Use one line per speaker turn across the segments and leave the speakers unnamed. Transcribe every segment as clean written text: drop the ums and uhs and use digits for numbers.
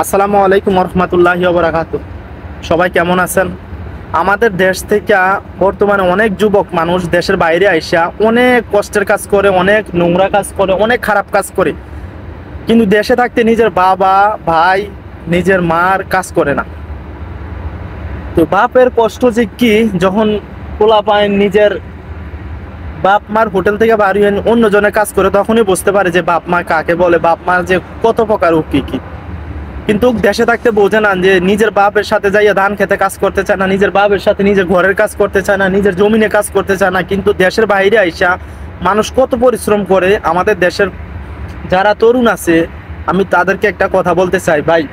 আসসালামু আলাইকুম রহমতুল্লাহি ওয়া বারাকাতুহু। সবাই কেমন আছেন? আমাদের দেশ থেকে বর্তমানে অনেক যুবক মানুষ দেশের বাইরে আইসা অনেক কষ্টের কাজ করে, অনেক নোংরা কাজ করে, অনেক খারাপ কাজ করে, কিন্তু দেশে থাকতে নিজের বাবা ভাই নিজের মার কাজ করে না। তো বাপের কষ্ট যে কি, যখন পোলা পায় নিজের বাপ মার হোটেল থেকে বাড়ি অন্যজনের কাজ করে, তখনই বুঝতে পারে যে বাপ মা কাকে বলে, বাপ মার যে কত প্রকার ও কি কি। কিন্তু দেশে থাকতে বোঝে না যে নিজের বাপের সাথে যাইয়া ধান খেতে কাজ করতে চায় না, নিজের বাপের সাথে নিজের ঘরের কাজ করতে চায় না, নিজের জমিনে কাজ করতে চায় না। কিন্তু দেশের বাইরে আইসা মানুষ কত পরিশ্রম করে। আমাদের দেশের যারা তরুণ আছে, আমি তাদেরকে একটা কথা বলতে চাই, ভাই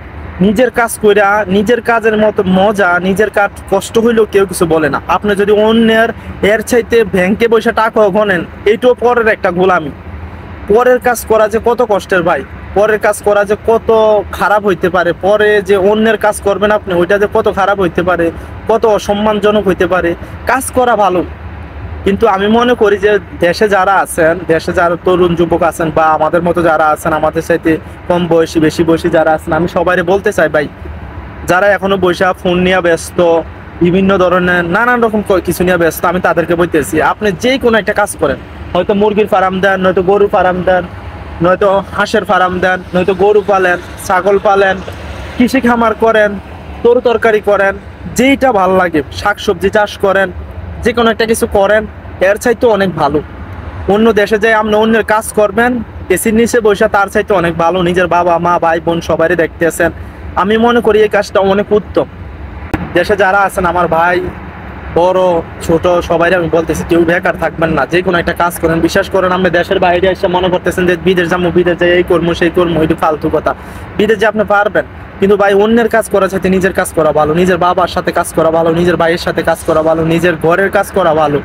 নিজের কাজ কইরা নিজের কাজের মতো মজা, নিজের কাজ কষ্ট হইলেও কেউ কিছু বলে না। আপনি যদি অন্যের এর চাইতে ব্যাংকে বসে টাকাও গনেন, এইটাও পরের একটা গোলামি। পরের কাজ করা যে কত কষ্টের ভাই, পরের কাজ করা যে কত খারাপ হইতে পারে, পরে যে অন্যের কাজ করবেন আপনি, ওইটা যে কত খারাপ হইতে পারে, কত অসম্মানজনক হইতে পারে। কাজ করা ভালো, কিন্তু আমি মনে করি যে দেশে যারা আছেন, দেশে যারা তরুণ যুবক আছেন বা আমাদের মতো যারা আছেন, আমাদের সাথে কম বয়সী বেশি বয়সী যারা আছেন, আমি সবাই বলতে চাই ভাই, যারা এখনো বৈশা ফোন নিয়ে ব্যস্ত, বিভিন্ন ধরনের নানান রকম কিছু নিয়ে ব্যস্ত, আমি তাদেরকে বলতেছি আপনি যে কোনো একটা কাজ করেন। হয়তো মুরগির ফার্ম দেন, নয়তো গরু ফার্ম দেন, নয়তো হাঁসের ফার্ম দেন, নয়তো গরু পালেন, ছাগল পালেন, কৃষি খামার করেন, তরু তরকারি করেন, যেইটা ভালো লাগে, শাকসবজি চাষ করেন, যে কোনো একটা কিছু করেন। এর চাইতে অনেক ভালো অন্য দেশে যাই আপনি অন্যের কাজ করবেন এসির নিচে বসে, তার চাইতে অনেক ভালো নিজের বাবা মা ভাই বোন সবারই দেখতেছেন। আমি মনে করি এই কাজটা অনেক উত্তম। দেশে যারা আছেন আমার ভাই বড় ছোট সবাই আমি বলতেছি, কেউ বেকার থাকবেন না, যে কোনো একটা কাজ করেন। বিশ্বাস করেন, আপনি দেশের বাইরে এসে মনে করতেছেন যে বিদেশ যাবো, বিদেশ যাই এই করবো সেই করবো, এটা ফালতু কথা। বিদেশ যে আপনি পারবেন, কিন্তু ভাই অন্যের কাজ করার সাথে নিজের কাজ করা ভালো, নিজের বাবার সাথে কাজ করা ভালো, নিজের ভাইয়ের সাথে কাজ করা ভালো, নিজের ঘরের কাজ করা ভালো।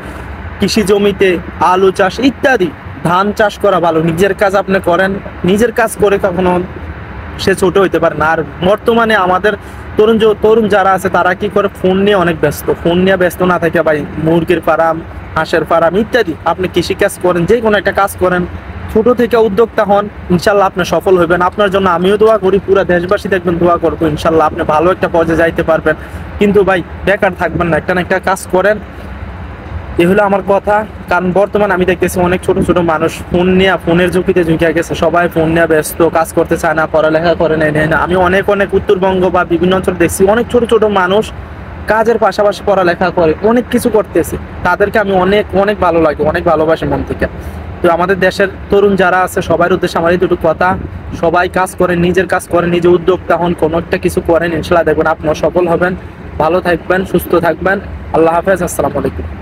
কৃষি জমিতে আলু চাষ ইত্যাদি ধান চাষ করা ভালো। নিজের কাজ আপনি করেন, নিজের কাজ করে কখনো সে ছোট হইতে পারে না। আর বর্তমানে আমাদের তরুণ যারা আছে তারা কি করে, ফোন নিয়ে অনেক ব্যস্ত। ফোন নিয়ে ব্যস্ত না থাকে ভাই, মুরগির ফার্ম, হাঁসের ফার্ম ইত্যাদি আপনি কৃষি কাজ করেন, যে কোনো একটা কাজ করেন, ছোট থেকে উদ্যোক্তা হন, ইনশাল্লাহ আপনি সফল হবেন। আপনার জন্য আমিও দোয়া করি, পুরো দেশবাসী দেখবেন দোয়া করবো, ইনশাল্লাহ আপনি ভালো একটা পর্যায়ে যাইতে পারবেন। কিন্তু ভাই বেকার থাকবেন না, একটা না একটা কাজ করেন। এ হলো আমার কথা। কারণ বর্তমানে আমি দেখতেছি অনেক ছোট ছোট মানুষ ফোন নিয়ে, ফোনের ঝুঁকিতে ঝুঁকে গেছে, সবাই ফোন নিয়ে ব্যস্ত, কাজ করতে চায় না, পড়ালেখা করে নেয় না। আমি অনেক উত্তরবঙ্গ বা বিভিন্ন অঞ্চল দেখছি, অনেক ছোট ছোট মানুষ কাজের পাশাপাশি পড়ালেখা করে, অনেক কিছু করতেছে। তাদেরকে আমি অনেক অনেক ভালো লাগে, অনেক ভালোবাসি মন থেকে। তো আমাদের দেশের তরুণ যারা আছে সবার উদ্দেশ্যে আমার এই দুটো কথা, সবাই কাজ করেন, নিজের কাজ করেন, নিজে উদ্যোক্তা হন, কোনো একটা কিছু করেন, ইনশাল্লাহ দেখবেন আপনিও সফল হবেন। ভালো থাকবেন, সুস্থ থাকবেন। আল্লাহ হাফেজ, আসসালামু আলাইকুম।